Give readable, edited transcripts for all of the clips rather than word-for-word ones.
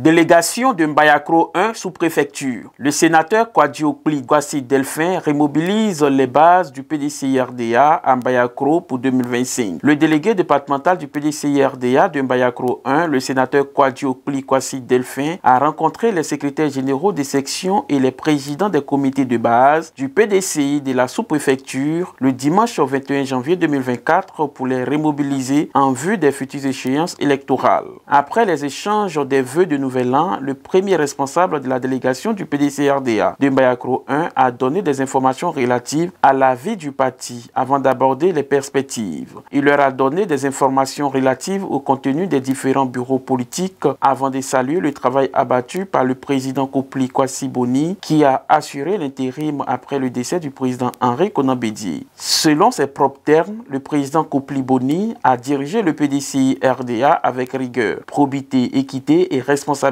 Délégation de Mbayakro 1 sous-préfecture. Le sénateur Kwadiopli Kwasi Delphin remobilise les bases du PDCI-RDA à Mbayakro pour 2025. Le délégué départemental du PDCI-RDA de Mbayakro 1, le sénateur Kwadiopli Kwasi Delphin, a rencontré les secrétaires généraux des sections et les présidents des comités de base du PDCI de la sous-préfecture le dimanche 21 janvier 2024 pour les remobiliser en vue des futures échéances électorales. Après les échanges des vœux de Nouvel An, le premier responsable de la délégation du PDCI-RDA de Mbayakro 1 a donné des informations relatives à la vie du parti avant d'aborder les perspectives. Il leur a donné des informations relatives au contenu des différents bureaux politiques avant de saluer le travail abattu par le président Kopli Kwasi Boni qui a assuré l'intérim après le décès du président Henri Konan Bédié. Selon ses propres termes, le président Kopli Boni a dirigé le PDCI-RDA avec rigueur, probité, équité et responsabilité,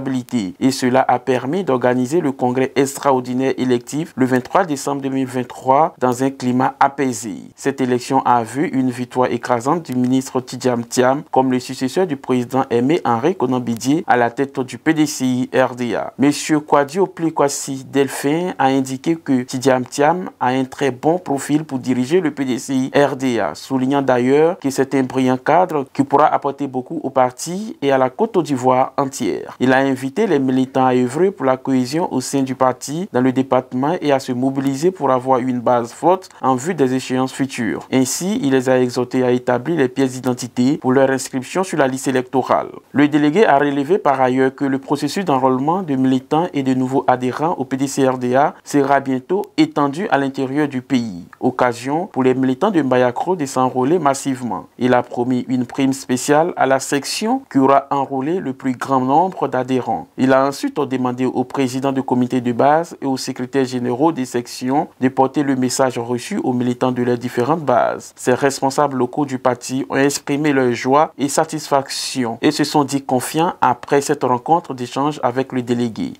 et cela a permis d'organiser le congrès extraordinaire électif le 23 décembre 2023 dans un climat apaisé. Cette élection a vu une victoire écrasante du ministre Tidjam Thiam comme le successeur du président Aimé Henri Konan Bédié à la tête du PDCI-RDA. M. Kwadiopli Kwasi Delphin a indiqué que Tidjam Thiam a un très bon profil pour diriger le PDCI-RDA, soulignant d'ailleurs que c'est un brillant cadre qui pourra apporter beaucoup au parti et à la Côte d'Ivoire entière. Il a invité les militants à œuvrer pour la cohésion au sein du parti dans le département et à se mobiliser pour avoir une base forte en vue des échéances futures. Ainsi, il les a exhortés à établir les pièces d'identité pour leur inscription sur la liste électorale. Le délégué a relevé par ailleurs que le processus d'enrôlement de militants et de nouveaux adhérents au PDCI-RDA sera bientôt étendu à l'intérieur du pays. Occasion pour les militants de Mbayakro de s'enrôler massivement. Il a promis une prime spéciale à la section qui aura enrôlé le plus grand nombre d'adhérents. Il a ensuite demandé au président du comité de base et aux secrétaires généraux des sections de porter le message reçu aux militants de leurs différentes bases. Ces responsables locaux du parti ont exprimé leur joie et satisfaction et se sont dit confiants après cette rencontre d'échange avec le délégué.